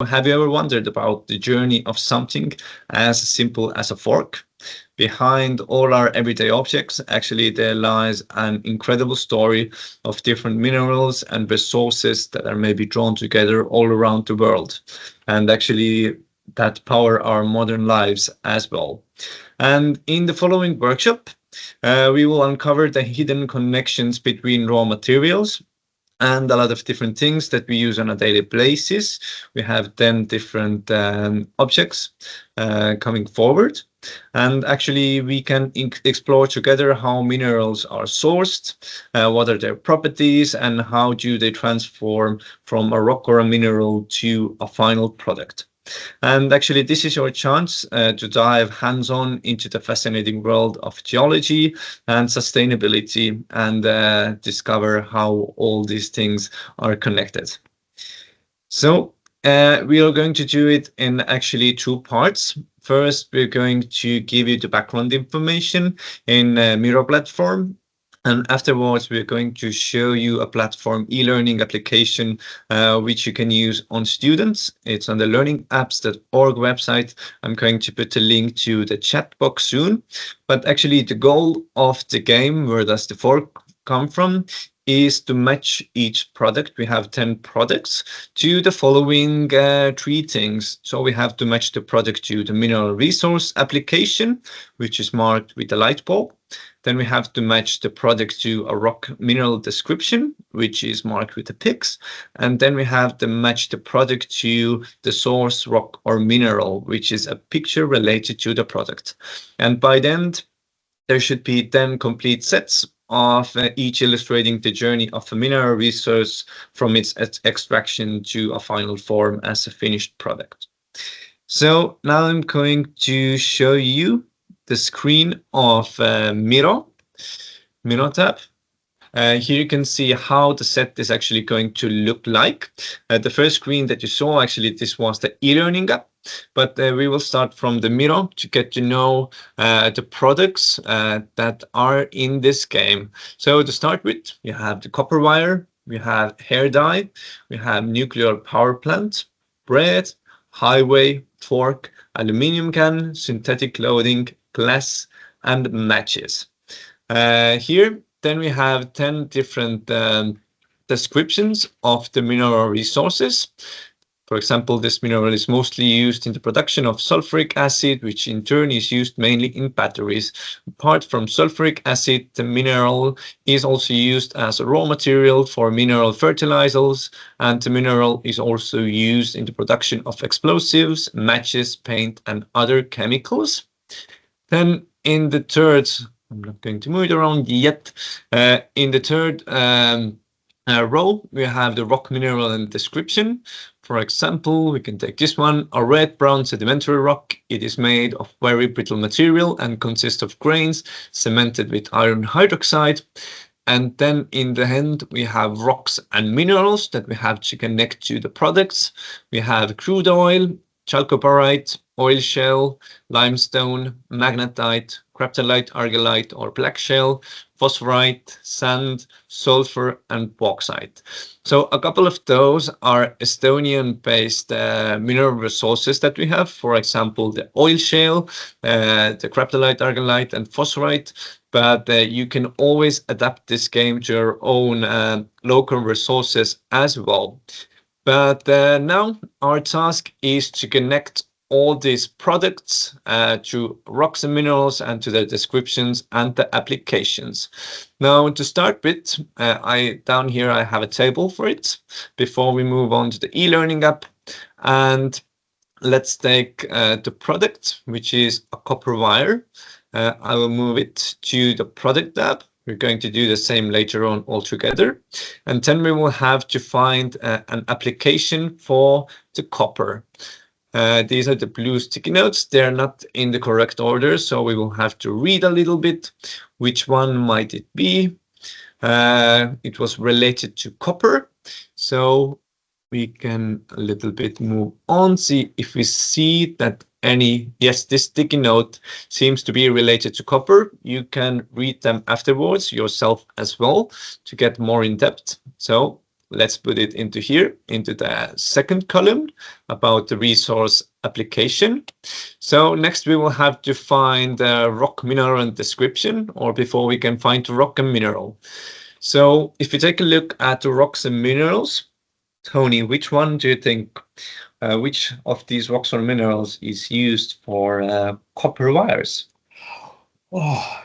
Have you ever wondered about the journey of something as simple as a fork? Behind all our everyday objects, actually, there lies an incredible story of different minerals and resources that are maybe drawn together all around the world, and actually that power our modern lives as well. And in the following workshop, we will uncover the hidden connections between raw materials and a lot of different things that we use on a daily basis. We have 10 different objects coming forward. And actually, we can explore together how minerals are sourced, what are their properties, and how do they transform from a rock or a mineral to a final product. And actually, this is your chance to dive hands on into the fascinating world of geology and sustainability and discover how all these things are connected. So, we are going to do it in actually two parts. First, we're going to give you the background information in Miro platform. And afterwards, we're going to show you a platform e-learning application, which you can use on students. It's on the learningapps.org website. I'm going to put a link to the chat box soon. But actually, the goal of the game, where does the fork come from, is to match each product. We have 10 products to the following three things. So we have to match the product to the mineral resource application, which is marked with a light bulb. Then we have to match the product to a rock mineral description, which is marked with a pix. And then we have to match the product to the source rock or mineral, which is a picture related to the product. And by the end, there should be 10 complete sets of each illustrating the journey of a mineral resource from its extraction to a final form as a finished product. So now I'm going to show you the screen of Miro tab. Here you can see how the set is actually going to look like. The first screen that you saw, actually, this was the e-learning app. But we will start from the Miro to get to know the products that are in this game. So to start with, you have the copper wire, we have hair dye, we have nuclear power plant, bread, highway, fork, aluminium can, synthetic clothing, glass, and matches. Here, then we have 10 different descriptions of the mineral resources. For example, this mineral is mostly used in the production of sulfuric acid, which in turn is used mainly in batteries. Apart from sulfuric acid, the mineral is also used as a raw material for mineral fertilizers, and the mineral is also used in the production of explosives, matches, paint, and other chemicals. Then in the third, I'm not going to move it around yet, in the third row, we have the rock mineral and description. For example, we can take this one, a red-brown sedimentary rock. It is made of very brittle material and consists of grains cemented with iron hydroxide. And then in the end, we have rocks and minerals that we have to connect to the products. We have crude oil, chalcopyrite, oil shell, limestone, magnetite, graptolite, argillite or black shell, phosphorite, sand, sulfur, and bauxite. So a couple of those are Estonian-based mineral resources that we have. For example, the oil shale, the graptolite, argillite, and phosphorite. But you can always adapt this game to your own local resources as well. But now our task is to connect all these products to rocks and minerals and to their descriptions and the applications. Now, to start with, down here I have a table for it before we move on to the e-learning app. And let's take the product, which is a copper wire. I will move it to the product tab. We're going to do the same later on altogether. And then we will have to find an application for the copper. These are the blue sticky notes. They're not in the correct order, so we will have to read a little bit. Which one might it be? It was related to copper. So we can a little bit move on, see if we see that yes, this sticky note seems to be related to copper. You can read them afterwards yourself as well to get more in depth. So let's put it into here, into the second column about the resource application. So next we will have to find the rock, mineral, and description, or before we can find the rock and mineral. So if you take a look at the rocks and minerals, Tony, which one do you think, which of these rocks or minerals is used for copper wires? Oh,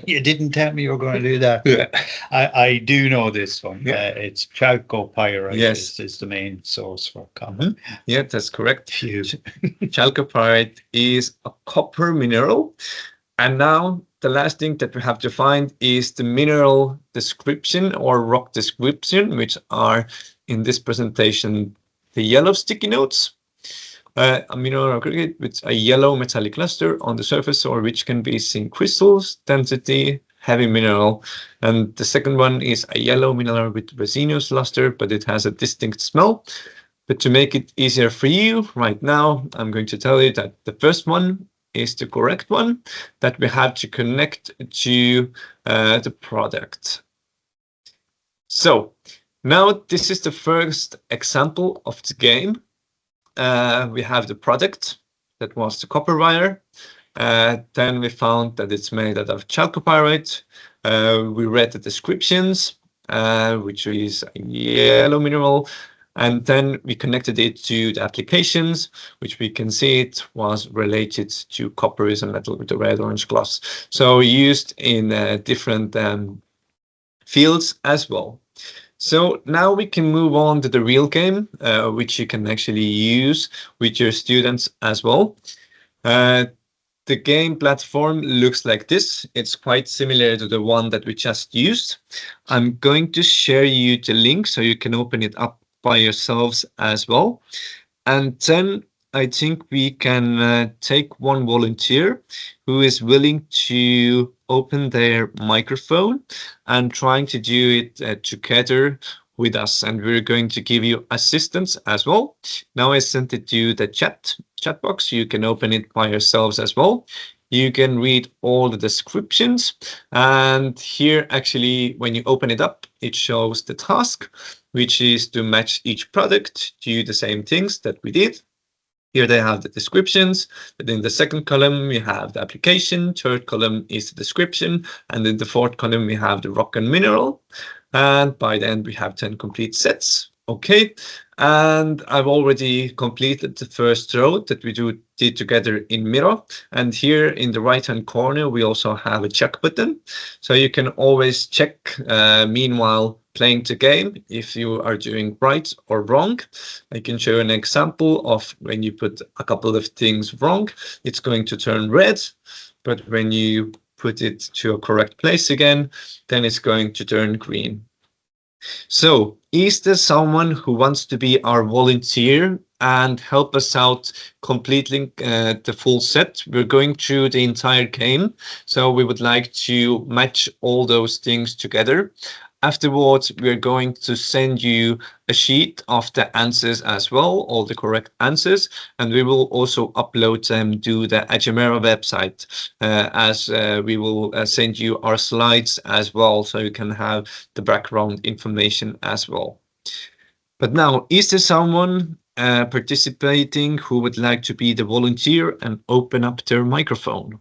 you didn't tell me you were going to do that. Yeah. I do know this one. Yeah. It's chalcopyrite. Yes. is the main source for copper. Yeah, that's correct. Phew. Chalcopyrite is a copper mineral. And now the last thing that we have to find is the mineral description or rock description, which are in this presentation the yellow sticky notes. A mineral aggregate with a yellow metallic cluster on the surface, or which can be zinc crystals, density, heavy mineral. And the second one is a yellow mineral with resinous luster, but it has a distinct smell. But to make it easier for you right now, I'm going to tell you that the first one is the correct one, that we have to connect to the product. So now this is the first example of the game. We have the product, that was the copper wire. Then we found that it's made out of chalcopyrite. We read the descriptions, which is a yellow mineral. And then we connected it to the applications, which we can see it was related to copper is a metal with a red-orange gloss. So used in different fields as well. So now we can move on to the real game, which you can actually use with your students as well. The game platform looks like this. It's quite similar to the one that we just used. I'm going to share you the link so you can open it up by yourselves as well. And then I think we can take one volunteer who is willing to open their microphone and trying to do it together with us. And we're going to give you assistance as well. Now I sent it to the chat box. You can open it by yourselves as well. You can read all the descriptions. And here, actually, when you open it up, it shows the task, which is to match each product to the same things that we did. Here they have the descriptions, but in the second column we have the application, third column is the description, and in the fourth column we have the rock and mineral. And by the end we have 10 complete sets. Okay, and I've already completed the first row that we did together in Miro. And here in the right-hand corner we also have a check button, so you can always check meanwhile playing the game if you are doing right or wrong. I can show an example of when you put a couple of things wrong, it's going to turn red, but when you put it to a correct place again, then it's going to turn green. So is there someone who wants to be our volunteer and help us out completing the full set? We're going through the entire game, so we would like to match all those things together. Afterwards, we're going to send you a sheet of the answers as well, all the correct answers, and we will also upload them to the AGEMERA website, as we will send you our slides as well, so you can have the background information as well. But now, is there someone participating who would like to be the volunteer and open up their microphone?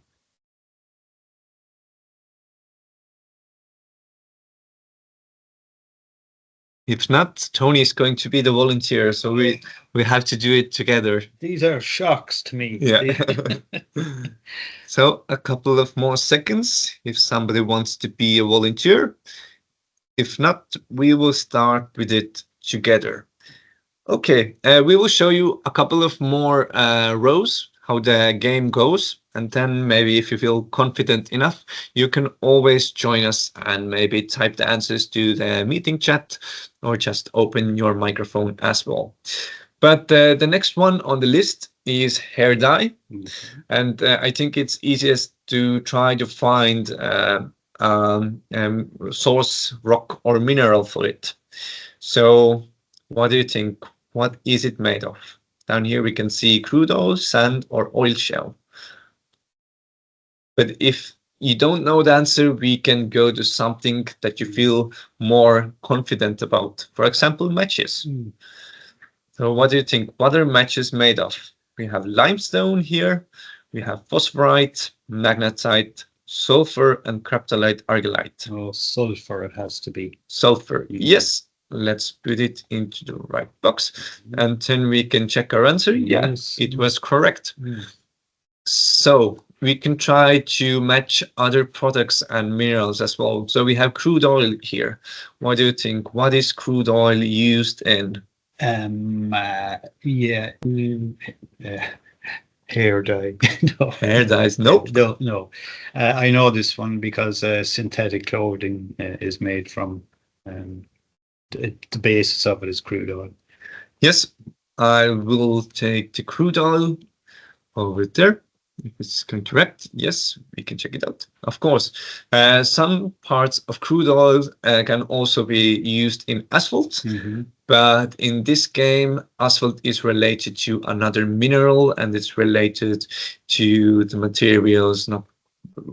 If not, Tony is going to be the volunteer, so we have to do it together. These are shocks to me. Yeah. So a couple of more seconds if somebody wants to be a volunteer. If not, we will start with it together. Okay, we will show you a couple of more rows, how the game goes. And then maybe if you feel confident enough, you can always join us and maybe type the answers to the meeting chat or just open your microphone as well. But the next one on the list is hair dye. Mm-hmm. And I think it's easiest to try to find source, rock or mineral for it. So what do you think? What is it made of? Down here we can see crude oil, sand or oil shell. But if you don't know the answer, we can go to something that you feel more confident about. For example, matches. So what do you think? What are matches made of? We have limestone here, we have phosphorite, magnetite, sulfur, and cryptolite argillite. Oh, sulfur it has to be. Sulfur, yes. Let's put it into the right box, and then we can check our answer. Yes. Yeah, it was correct. So we can try to match other products and minerals as well. So we have crude oil here. What do you think? What is crude oil used in? Yeah. Hair dye. No. Hair dyes? Nope. No. I know this one because synthetic clothing is made from the basis of it is crude oil. Yes, I will take the crude oil over there. If it's correct, yes, we can check it out. Of course, some parts of crude oil can also be used in asphalt, but in this game, asphalt is related to another mineral and it's related to the materials, not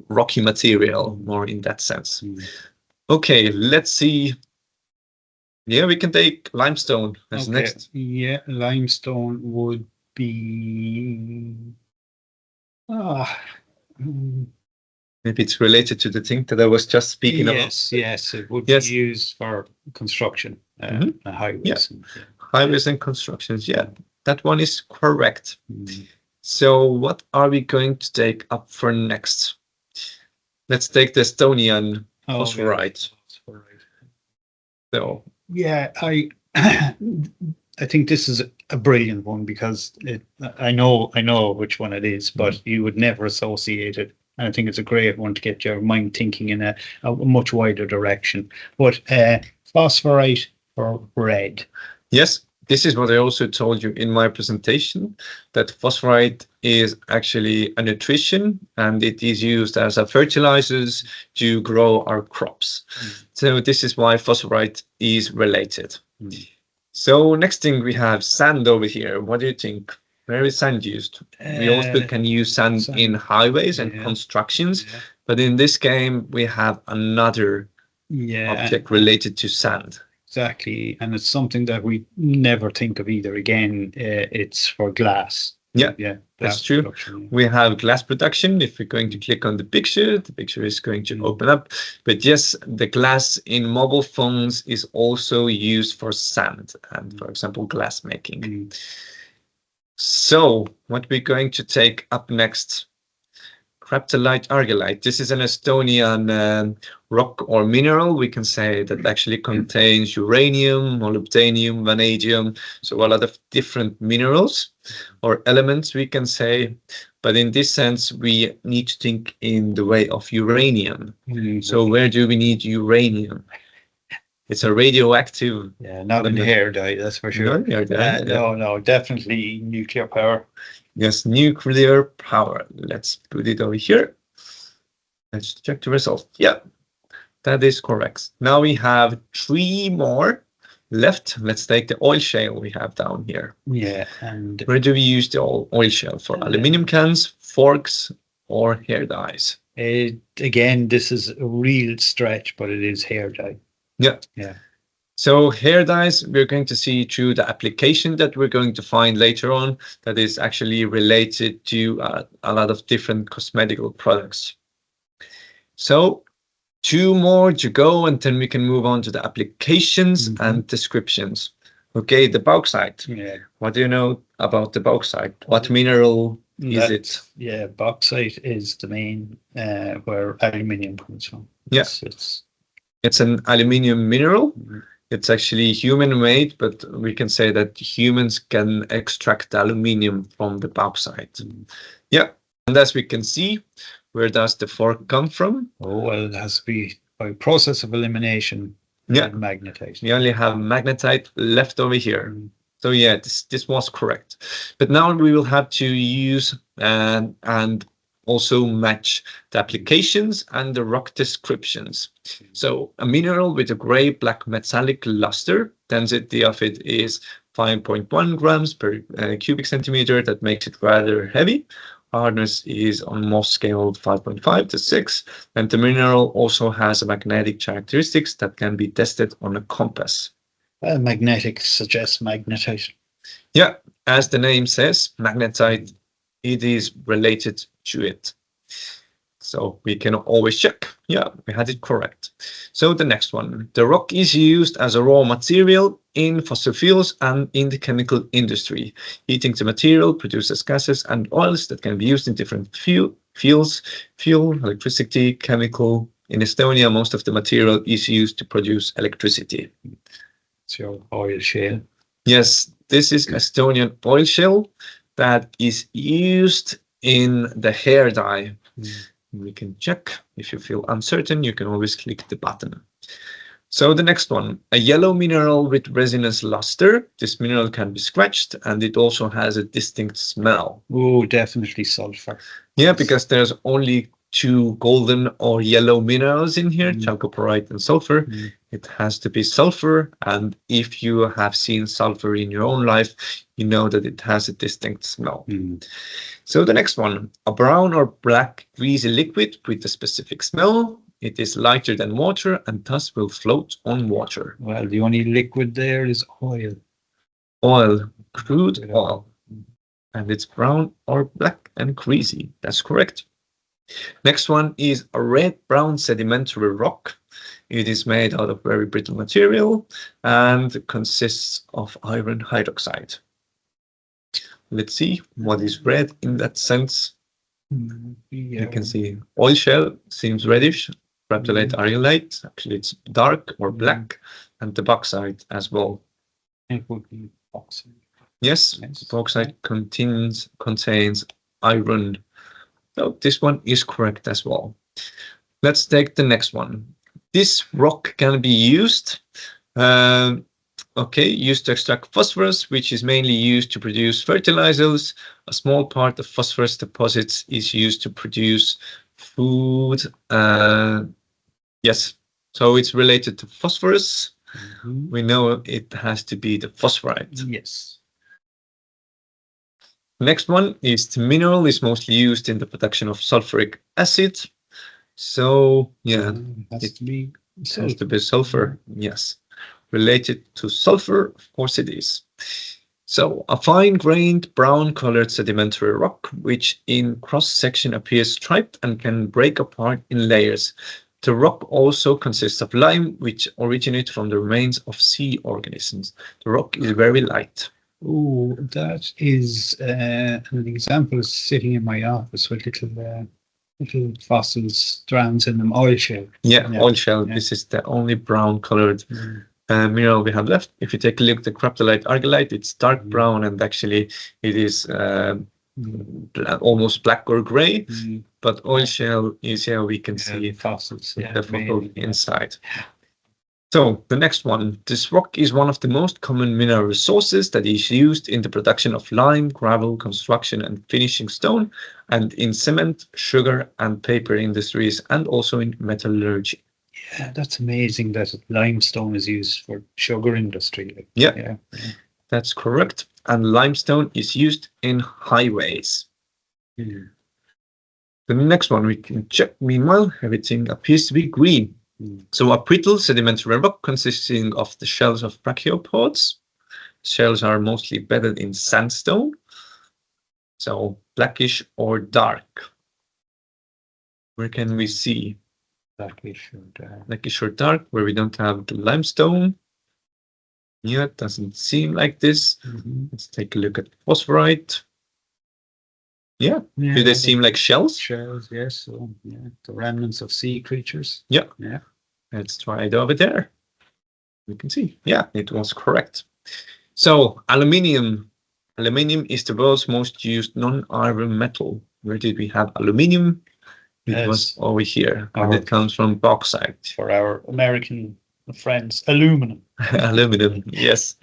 rocky material, more in that sense. Okay, let's see. Yeah, we can take limestone as next. Yeah, limestone would be. Maybe it's related to the thing that I was just speaking about. Yes, it would be used for construction, highways. Yeah. Highways and constructions, yeah, that one is correct. So what are we going to take up for next? Let's take the Estonian phosphorite. So yeah, I think this is a brilliant one because I know which one it is, but you would never associate it. And I think it's a great one to get your mind thinking in a much wider direction. But phosphorite or red. Yes, this is what I also told you in my presentation, that phosphorite is actually a nutrition and it is used as a fertilizers to grow our crops. So this is why phosphorite is related. So next thing we have sand over here. What do you think? Where is sand used? We also can use sand in highways and constructions, but in this game we have another object related to sand. Exactly, and it's something that we never think of either. Again, it's for glass. Yeah, that's true. We have glass production. If we're going to click on the picture is going to open up. But yes, the glass in mobile phones is also used for sand and, for example, glass making. So what we're going to take up next, cryptolite argillite. This is an Estonian rock or mineral. We can say that actually contains uranium, molybdenum, vanadium. So a lot of different minerals or elements, we can say. But in this sense, we need to think in the way of uranium. So where do we need uranium? It's a radioactive. Yeah, not in hair dye, that's for sure. No, definitely nuclear power. Yes, nuclear power. Let's put it over here. Let's check the result. Yeah, that is correct. Now we have 3 more left. Let's take the oil shale we have down here. Yeah, and where do we use the oil shale for? Aluminum cans, forks, or hair dyes? Again, this is a real stretch, but it is hair dye. Yeah. So hair dyes, we're going to see through the application that we're going to find later on that is actually related to a lot of different cosmetical products. So 2 more to go, and then we can move on to the applications and descriptions. Okay, the bauxite. Yeah. What do you know about the bauxite? What mineral is it? Yeah, bauxite is the main where aluminium comes from. Yeah. It's an aluminium mineral. It's actually human-made, but we can say that humans can extract the aluminium from the bauxite. Yeah, and as we can see, where does the fork come from? Oh, well, it has to be by process of elimination. Yeah, magnetite. We only have magnetite left over here. So yeah, this was correct. But now we will have to use and also match the applications and the rock descriptions. So a mineral with a gray black metallic luster, density of it is 5.1 grams per cubic centimeter. That makes it rather heavy. hardness is on Mohs scale 5.5 to 6, and the mineral also has a magnetic characteristics that can be tested on a compass. Magnetic suggests magnetite. Yeah, as the name says, magnetite, it is related to it. So we can always check. Yeah, we had it correct. So the next one, the rock is used as a raw material in fossil fuels and in the chemical industry. Heating the material produces gases and oils that can be used in different fuels, fuel, electricity, chemical. In Estonia, most of the material is used to produce electricity. It's your oil shale. Yes, this is Estonian oil shale that is used in the hair dye. We can check. If you feel uncertain, you can always click the button. So the next one, a yellow mineral with resinous luster. This mineral can be scratched and it also has a distinct smell. Oh, definitely sulfur. Yeah, because there's only two golden or yellow minerals in here, chalcopyrite and sulfur. It has to be sulfur, and if you have seen sulfur in your own life, you know that it has a distinct smell. So the next one, a brown or black greasy liquid with a specific smell. It is lighter than water and thus will float on water. Well, the only liquid there is oil. Oil, crude oil. And it's brown or black and greasy. That's correct. Next one is a red-brown sedimentary rock. It is made out of very brittle material and consists of iron hydroxide. Let's see what is red in that sense. You can see oil shale seems reddish. Graptolite, argillite, actually it's dark or black, and the bauxite as well. It would be bauxite. Yes, bauxite contains iron. So this one is correct as well. Let's take the next one. This rock can be used, used to extract phosphorus, which is mainly used to produce fertilizers. A small part of phosphorus deposits is used to produce food. Yes, so it's related to phosphorus. We know it has to be the phosphorite. Yes. Next one is the mineral is mostly used in the production of sulfuric acid. So yeah, it has to be sulfur. Yes, related to sulfur, of course it is. So a fine-grained brown-colored sedimentary rock, which in cross-section appears striped and can break apart in layers. The rock also consists of lime, which originates from the remains of sea organisms. The rock is very light. Oh, that is an example sitting in my office with little fossil strands in them, oil shale. Yeah, oil shale. Yeah. This is the only brown-colored mineral we have left. If you take a look at the graptolite, argillite, it's dark brown, and actually it is almost black or gray. But oil shale is here. We can see fossils. The fossil inside. So the next one, this rock is one of the most common mineral resources that is used in the production of lime, gravel, construction and finishing stone, and in cement, sugar and paper industries, and also in metallurgy. Yeah, that's amazing that limestone is used for sugar industry. Yeah, that's correct. And limestone is used in highways. The next one we can check. Meanwhile, everything appears to be green. So a brittle sedimentary rock consisting of the shells of brachiopods. Shells are mostly bedded in sandstone, so blackish or dark. Where can we see? Blackish or dark. Blackish or dark, where we don't have the limestone. Yeah, it doesn't seem like this. Let's take a look at phosphorite. Yeah, do they seem like shells? Shells, yes. So, the remnants of sea creatures. Yeah. Let's try it over there. We can see. Yeah, it was correct. So aluminium. Aluminium is the world's most used non-iron metal. Where did we have aluminium? It was over here, and it comes from bauxite. For our American friends, aluminum. Aluminum, yes.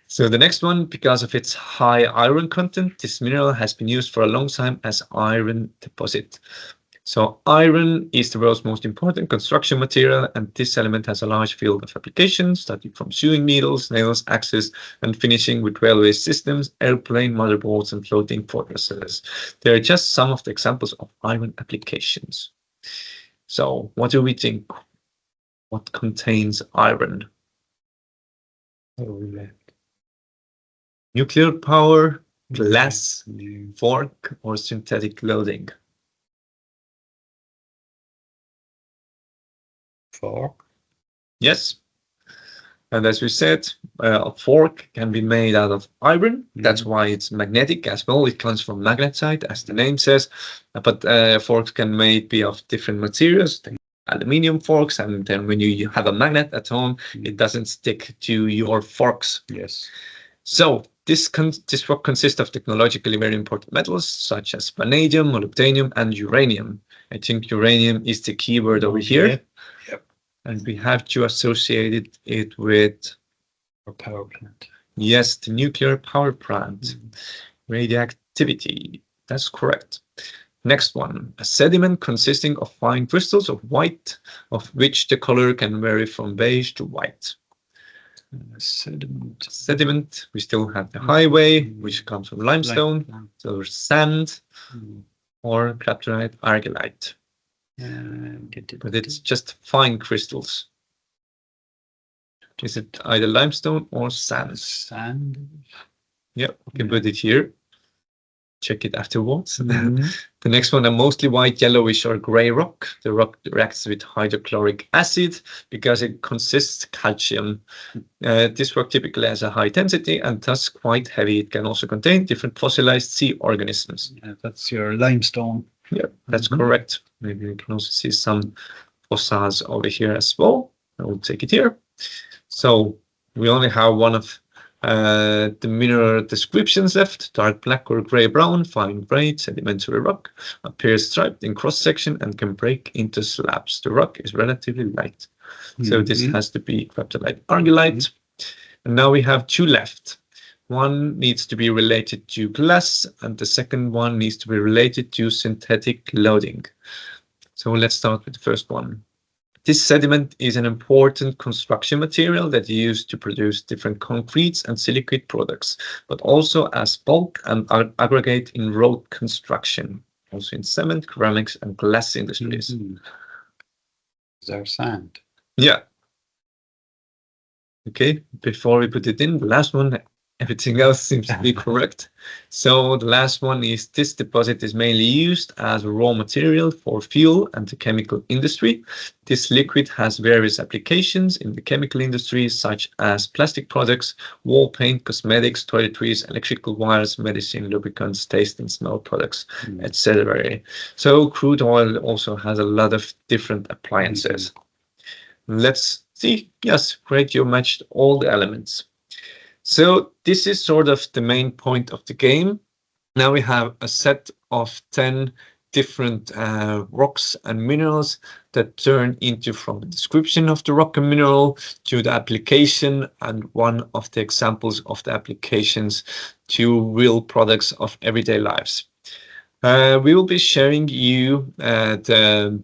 So the next one, because of its high iron content, this mineral has been used for a long time as iron deposit. So iron is the world's most important construction material, and this element has a large field of applications, starting from sewing needles, nails, axes, and finishing with railway systems, airplane motherboards, and floating fortresses. They are just some of the examples of iron applications. So what do we think? What contains iron? Nuclear power, glass, fork, or synthetic clothing? Fork. Yes. And as we said, a fork can be made out of iron. That's why it's magnetic as well. It comes from magnetite, as the name says. But forks can be of different materials, aluminium forks. And then when you have a magnet at home, it doesn't stick to your forks. Yes. So this rock consists of technologically very important metals, such as vanadium, molybdenum, and uranium. I think uranium is the key word over here. Yeah. Yep. And we have to associate it with Our power plant. Yes, the nuclear power plant. Radioactivity. That's correct. Next one, a sediment consisting of fine crystals of white, of which the color can vary from beige to white. Sediment. We still have the highway, which comes from limestone. So sand or craterite, argillite. But it's just fine crystals. Is it either limestone or sand? Sand. Yeah, we can put it here. Check it afterwards. The next one, a mostly white, yellowish, or gray rock. The rock reacts with hydrochloric acid because it consists calcium. This rock typically has a high density and thus quite heavy. It can also contain different fossilized sea organisms. Yeah, that's your limestone. Yeah, that's correct. Maybe you can also see some fossils over here as well. I will take it here. So we only have one of the mineral descriptions left: dark black or gray brown, fine gray, sedimentary rock, appears striped in cross section and can break into slabs. The rock is relatively light. So this has to be craterite argillite. And now we have two left. One needs to be related to glass, and the second one needs to be related to synthetic clothing. So let's start with the first one. This sediment is an important construction material that is used to produce different concretes and silicate products, but also as bulk and aggregate in road construction, also in cement, ceramics, and glass industries. Is there sand? Yeah. Okay, before we put it in, the last one, everything else seems to be correct. So the last one is this deposit is mainly used as a raw material for fuel and the chemical industry. This liquid has various applications in the chemical industry, such as plastic products, wall paint, cosmetics, toiletries, electrical wires, medicine, lubricants, taste and smell products, etc. So crude oil also has a lot of different appliances. Let's see. Yes, great, you matched all the elements. So this is sort of the main point of the game. Now we have a set of 10 different rocks and minerals that turn into, from the description of the rock and mineral to the application, and one of the examples of the applications to real products of everyday lives. We will be sharing you the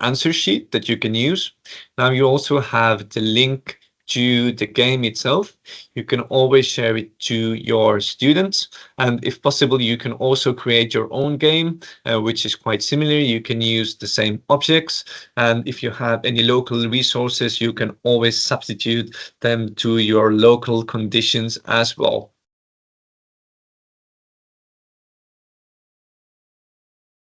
answer sheet that you can use. Now you also have the link to the game itself. You can always share it to your students, and if possible you can also create your own game, which is quite similar. You can use the same objects, and if you have any local resources you can always substitute them to your local conditions as well.